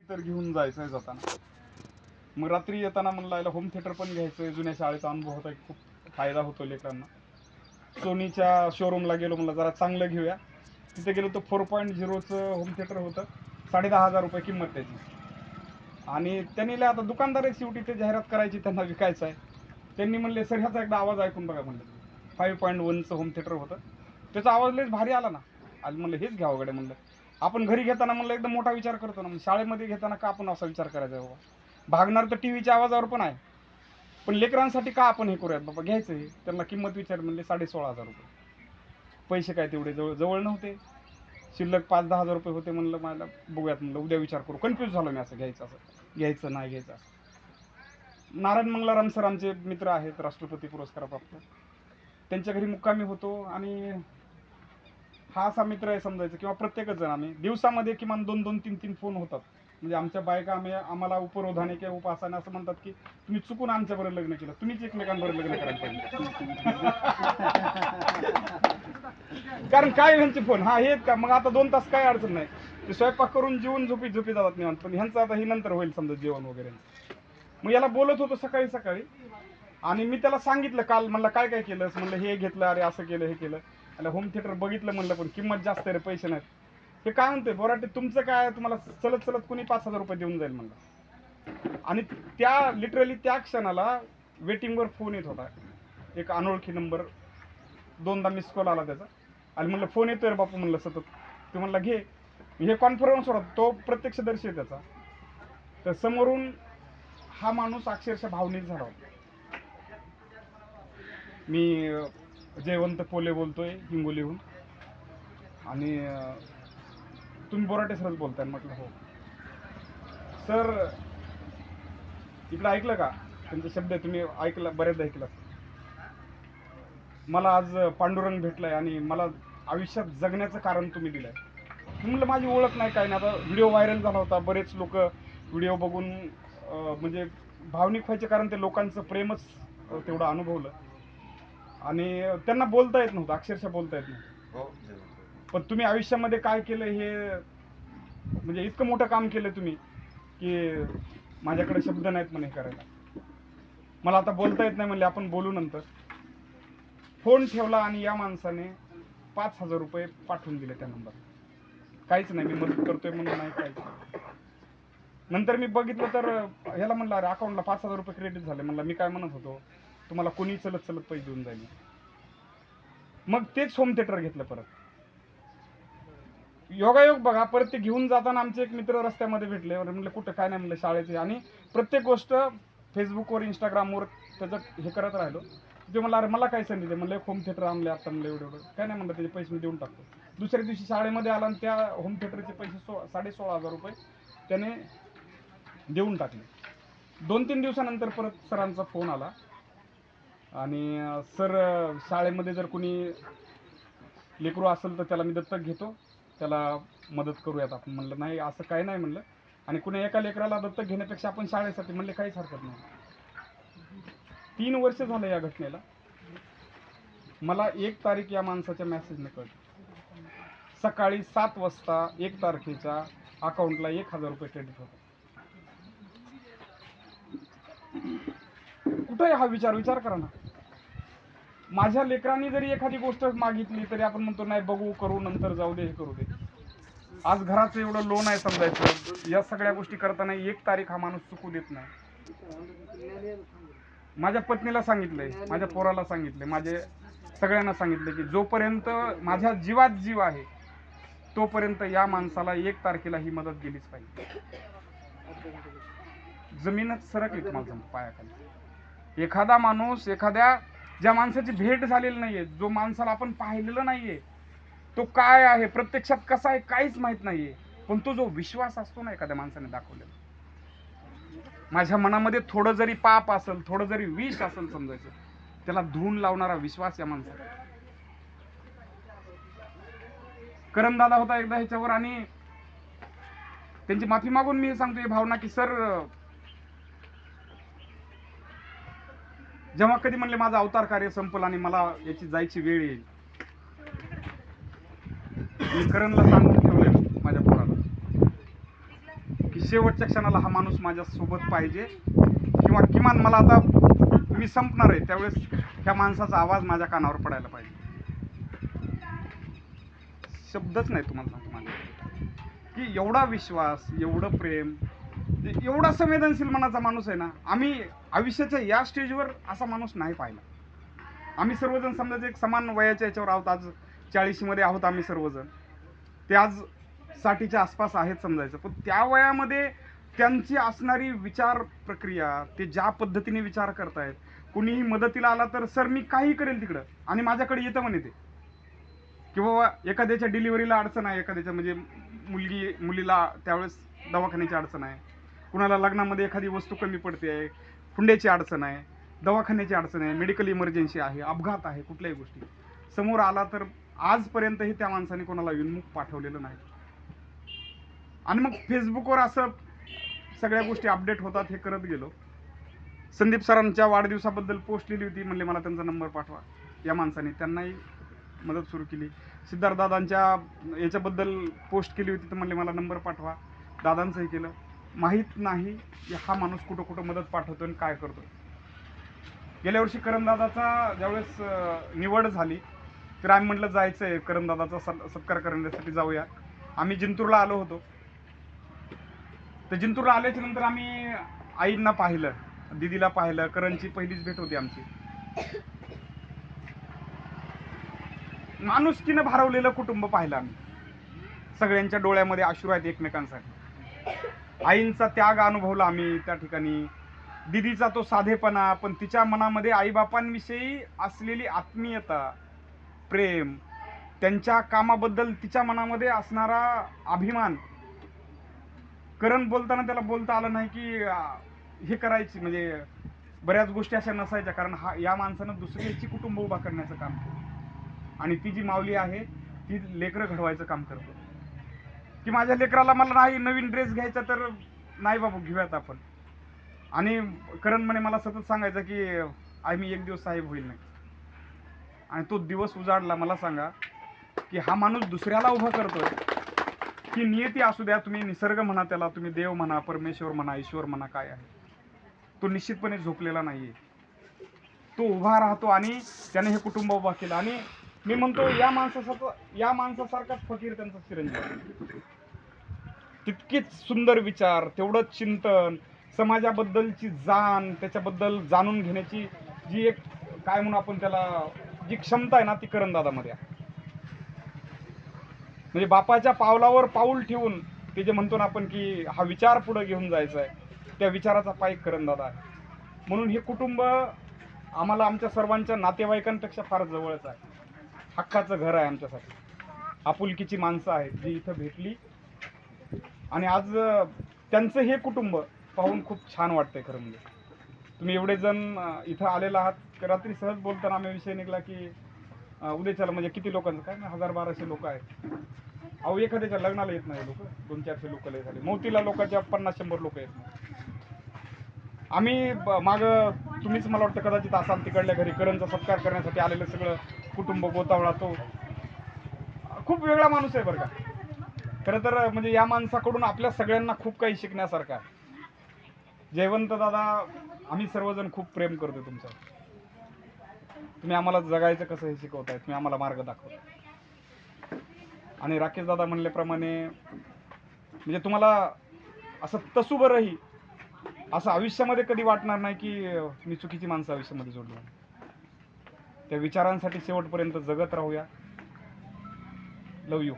तर घेऊन जायचंय जाताना. मग रात्री येताना म्हणलं होम थिएटर पण घ्यायचंय. जुन्या शाळेचा अनुभव होता, खूप फायदा होतो लेकरांना. सोनीच्या शोरूमला गेलो, म्हणलं जरा चांगलं घेऊया. तिथे गेलो तर 4.0चं होम थिएटर होतं. 10,500 रुपये किंमत त्याची. आणि त्यांनी आता दुकानदार आहे शेवटी, ते जाहिरात करायची, त्यांना विकायचं आहे. त्यांनी म्हणले सर ह्याचा एकदा आवाज ऐकून बघा म्हणलं. 5.1चं होम थिएटर होतं. त्याचा आवाज लयच भारी आला ना. आणि म्हणलं हेच घ्यावं गड्या म्हणलं. आपण घरी घेताना म्हणलं एकदम मोठा विचार करतो ना, शाळेमध्ये घेताना का आपण असा विचार करायचा बाबा. भागणार तर टीव्हीच्या आवाजावर पण आहे, पण लेकरांसाठी का आपण हे करूयात बाबा. घ्यायचं हे. त्यांना किंमत विचार म्हणले 16,500 रुपये. पैसे काय तेवढे जवळ नव्हते, शिल्लक 5-10 हजार रुपये होते. म्हणलं मला बघूयात, म्हणलं उद्या विचार करू. कन्फ्यूज झालो मी, असं घ्यायचं नाही घ्यायचं असं. नारायण मंगलाराम सर आमचे मित्र आहेत, राष्ट्रपती पुरस्काराप्राप्त. त्यांच्या घरी मुक्कामी होतो. आणि हा असा मित्र आहे समजायचं, किंवा प्रत्येकच जण आम्ही दिवसामध्ये किमान 2-2, 3-3 फोन होतात. म्हणजे आमच्या बायका आम्हाला उपरोधाने किंवा उपासाने असं म्हणतात की तुम्ही चुकून आमच्याबरोबर लग्न केलं, तुम्हीच एकमेकांबरोबर लग्न करायला पाहिजे. कारण काय ह्यांचे फोन हा हेच का, मग आता 2 तास काय अडचण नाही. ते स्वयंपाक करून जेवून झोपी जातात निवांत. पण ह्यांचं आता ही नंतर होईल समजा जेवण वगैरे. मग याला बोलत होतो सकाळी. आणि मी त्याला सांगितलं काल, म्हणलं काय काय केलं, म्हणलं हे घेतलं, अरे असं केलं, हे केलं. आणि होम थिएटर बघितलं म्हणलं, पण किंमत जास्त आहे रे, पैसे नाहीत. ते काय म्हणतोय बोराटे, तुमचं काय, तुम्हाला चलत कोणी 5,000 रुपये देऊन जाईल म्हणलं. आणि लिटरली त्या क्षणाला वेटिंगवर फोन येत होता, एक अनोळखी नंबर. 2दा मिस कॉल आला त्याचा. आणि म्हणलं फोन येतोय रे बापू म्हणलं सतत. ते म्हणलं घे. हे कॉन्फरन्स होता, तो प्रत्यक्षदर्शी आहे त्याचा. तर समोरून हा माणूस अक्षरशः भावनिक झाला होता. मी जयवंत पोले बोलतोय हिंगोलीहून. आणि तुम्ही बोराटे सरच बोलताय. म्हटलं हो सर. इकडं ऐकलं का, त्यांचे शब्द तुम्ही ऐकलं, बरेचदा ऐकलं. मला आज पांडुरंग भेटलाय आणि मला आयुष्यात जगण्याचं कारण तुम्ही दिलंय. म्हणलं माझी ओळख नाही, काय नाही. आता व्हिडिओ व्हायरल झाला होता, बरेच लोक व्हिडिओ बघून म्हणजे भावनिक व्हायचे, कारण ते लोकांचं प्रेमच तेवढं अनुभवलं. आणि त्यांना बोलता येत नव्हतं, अक्षरशः बोलता येत नव्हतं. पण तुम्ही आयुष्यामध्ये काय केलं हे, म्हणजे इतकं मोठं काम केलं तुम्ही की माझ्याकडे शब्द नाहीत म्हणे करायला. मला आता बोलता येत नाही म्हणले, आपण बोलू नंतर. फोन ठेवला आणि या माणसाने 5,000 रुपये पाठवून दिले त्या नंबर. काहीच नाही, मी मदत करतोय म्हणून नाही, काहीच. नंतर मी बघितलं तर ह्याला म्हणलं अरे अकाउंटला 5,000 रुपये क्रेडिट झाले. म्हणलं मी काय म्हणत होतो, तुम्हाला कोणी चलत पैसे देऊन जाईल. मग तेच होम थिएटर घेतलं परत. योगायोग बघा, परत ते घेऊन जाताना आमचे एक मित्र रस्त्यामध्ये भेटले. म्हणलं कुठं, काय नाही म्हणलं शाळेचे. आणि प्रत्येक गोष्ट फेसबुकवर, इंस्टाग्रामवर त्याचं हे करत राहिलो. ते म्हणलं अरे मला काय संधी दे. म्हणलं होम थिएटर आणले आता, म्हणलं एवढं काय नाही, म्हणलं त्याचे पैसे मी देऊन टाकतो. दुसऱ्या दिवशी शाळेमध्ये आला आणि त्या होम थिएटरचे पैसे 16,500 रुपये त्याने देऊन टाकले. 2-3 दिवसानंतर परत सरांचा फोन आला. आणि सर शाळेमध्ये जर कुणी लेकरू असेल तर त्याला मी दत्तक घेतो, त्याला मदत करूयात आपण. म्हणलं नाही असं काय नाही म्हणलं. आणि कुणी एका लेकराला दत्तक घेण्यापेक्षा आपण शाळेसाठी, म्हणले काहीच हरकत नाही. 3 वर्ष झालं या घटनेला. मला 1 तारीख या माणसाच्या मेसेजने कळलं. सकाळी 7 वाजता 1 तारखेच्या अकाउंटला 1,000 रुपये क्रेडिट होतं. कुठे हा विचार करा ना. माझ्या लेकरांनी जरी एखादी गोष्ट मागितली तरी आपण म्हणतो नाही, बघू, करू, नंतर जाऊ दे, हे करू दे. आज घराचं एवढं लोन आहे समजायचं. या सगळ्या गोष्टी करताना 1 तारीख हा माणूस चुकू देत नाही. माझ्या पत्नीला सांगितलंय, माझ्या पोराला सांगितलंय, माझे सगळ्यांना सांगितलं की जोपर्यंत माझ्या जीवात जीव आहे तोपर्यंत या माणसाला 1 तारखेला ही मदत गेलीच पाहिजे. जमीनच सरकली तुम्हाला सांगतो पायाखाली. एखादा माणूस, ज्या माणसाची भेट झालेली नाहीये, जो माणसाला आपण पाहिलेलं नाहीये, तो काय आहे प्रत्यक्षात, कसा आहे, काहीच माहित नाहीये, पण तो जो विश्वास असतो ना एखाद्या माणसाने दाखवलेला, माझ्या मनामध्ये थोडं जरी पाप असेल, थोडं जरी विष असेल समजायचं, त्याला धुवून लावणारा विश्वास या माणसाला. करमदादा होता एकदा ह्याच्यावर, आणि त्यांची माफी मागून मी सांगतोय भावना की सर, जेव्हा कधी म्हणले माझं अवतार कार्य संपल आणि मला याची जायची वेळ येईल, मी करणला सांगून ठेवलंय माझ्या पोराला की शेवटच्या क्षणाला हा माणूस माझ्या सोबत पाहिजे, किंवा किमान मला आता मी संपणार आहे त्यावेळेस ह्या माणसाचा आवाज माझ्या कानावर पडायला पाहिजे. शब्दच नाही तुम्हाला सांगतो माझ्या, की एवढा विश्वास, एवढं प्रेम, एवढा संवेदनशील मनाचा माणूस आहे ना. आम्ही आयुष्याच्या या स्टेजवर असा माणूस नाही पाहिला. आम्ही सर्वजण समजायचं एक समान वयाच्या याच्यावर आहोत. आज 40मध्ये आहोत आम्ही सर्वजण. ते आज 60च्या आसपास आहेत समजायचं. पण त्या वयामध्ये त्यांची असणारी विचार प्रक्रिया, ते ज्या पद्धतीने विचार करतायत, कुणीही मदतीला आला तर सर मी काही करेल तिकडं, आणि माझ्याकडे येतं म्हणे ते, की बाबा एखाद्याच्या डिलिव्हरीला अडचण आहे, एखाद्याच्या म्हणजे मुलीला त्यावेळेस दवाखान्याची अडचण आहे, कुणाला लग्नामध्ये एखादी वस्तू कमी पडते आहे, हुंड्याची अडचण आहे, दवाखान्याची अडचण आहे, मेडिकल इमर्जन्सी आहे, अपघात आहे, कुठल्याही गोष्टी समोर आला तर आजपर्यंतही त्या माणसाने कोणाला विनमुख पाठवलेलं नाही. आणि मग फेसबुकवर असं सगळ्या गोष्टी अपडेट होतात, हे करत गेलो. संदीप सरांच्या वाढदिवसाबद्दल पोस्ट लिहिली होती, म्हणले मला त्यांचा नंबर पाठवा. या माणसाने त्यांनाही मदत सुरू केली. सिद्धार्थ दादांच्या याच्याबद्दल पोस्ट केली होती, तर म्हणले मला नंबर पाठवा. दादांचंही केलं. माहीत नाही की हा माणूस कुठं कुठं मदत पाठवतो आणि काय करतो. गेल्या वर्षी करणदादाचा ज्यावेळेस निवड झाली, तर आम्ही म्हटलं जायचं आहे करणदादाचा सत्कार करण्यासाठी, जाऊया. आम्ही जिंतूरला आलो होतो. तर जिंतूरला आल्याच्या नंतर आम्ही आईंना पाहिलं, दिदीला पाहिलं. करणची पहिलीच भेट होती आमची. माणुसकीनं भारवलेलं कुटुंब पाहिलं आम्ही. सगळ्यांच्या डोळ्यामध्ये अश्रू आहेत एकमेकांसाठी. आईंचा त्याग अनुभवला आम्ही त्या ठिकाणी. दिदीचा तो साधेपणा, पण तिच्या मनामध्ये आईबापांविषयी असलेली आत्मीयता, प्रेम, त्यांच्या कामाबद्दल तिच्या मनामध्ये असणारा अभिमान. करण बोलताना त्याला बोलता आलं नाही की हे करायची, म्हणजे बऱ्याच गोष्टी अशा नसायच्या, कारण या माणसानं दुसऱ्याची कुटुंब उभा करण्याचं काम केलं. आणि ती जी माऊली आहे ती लेकरं घडवायचं काम करतो. की माझ्या लेकराला मला नाही नवीन ड्रेस घ्यायचा, तर नाही बाबू घेऊयात आपण. आणि करण म्हणे मला सतत सांगायचं की आम्ही एक दिवस साहेब होईल नाही. आणि तो दिवस उजाडला. मला सांगा की हा माणूस दुसऱ्याला उभा करतोय. की नियती असू द्या, तुम्ही निसर्ग म्हणा त्याला, तुम्ही देव म्हणा, परमेश्वर म्हणा, ईश्वर म्हणा, काय आहे, तो निश्चितपणे झोपलेला नाहीये. तो उभा राहतो आणि त्याने हे कुटुंब उभा केलं. आणि मी म्हणतो या माणसासारखाच फकीर त्यांचा चिरंजीव. तितकीच सुंदर विचार, तेवढंच चिंतन, समाजाबद्दलची जाण, त्याच्याबद्दल जाणून घेण्याची जी एक काय म्हणू आपण त्याला, जी क्षमता आहे ना, ती करणदादामध्ये आहे. म्हणजे बापाच्या पावलावर पाऊल ठेवून ते जे म्हणतो ना आपण की हा विचार पुढे घेऊन जायचा आहे, त्या विचाराचा पाईक करणदादा आहे. म्हणून हे कुटुंब आम्हाला आमच्या सर्वांच्या नातेवाईकांपेक्षा फार जवळच आहे. हक्काचं घर आहे आमच्यासाठी. आपुलकीची माणसं आहेत जी इथं भेटली, आणि आज त्यांचं हे कुटुंब पाहून खूप छान वाटतंय. खरं म्हणजे तुम्ही एवढे जण इथं आलेला आहात. रात्री सहज बोलताना आम्ही विषय निघला की उद्याच्याला म्हणजे किती लोकांचं, काय ना 1000-1200 लोक आहेत. अहो एखाद्याच्या लग्नाला येत नाही लोक, 200-400 लोक लय झाले. मौतीला लोकांच्या 50-100 लोक येत नाही. आम्ही मागं तुम्हीच मला वाटतं कदाचित असाल तिकडल्या घरी करणचा सत्कार करण्यासाठी आलेलं सगळं कुटुंब गोतावळा. तो खूप वेगळा माणूस आहे बरं का. खरं तर म्हणजे या माणसाकडून आपल्या सगळ्यांना खूप काही शिकण्यासारखं आहे. जयवंत दादा, आम्ही सर्वजण खूप प्रेम करतो तुमचं. तुम्ही आम्हाला जगायचं कसं हे शिकवताय, तुम्ही आम्हाला मार्ग दाखवताय. आणि राकेश दादा म्हणल्याप्रमाणे म्हणजे तुम्हाला असं तसूभरही असं आयुष्यामध्ये कधी वाटणार नाही की मी चुकीची माणसं आयुष्यामध्ये जोडली. त्या विचारांसाठी शेवटपर्यंत जगत राहूया. लव यू.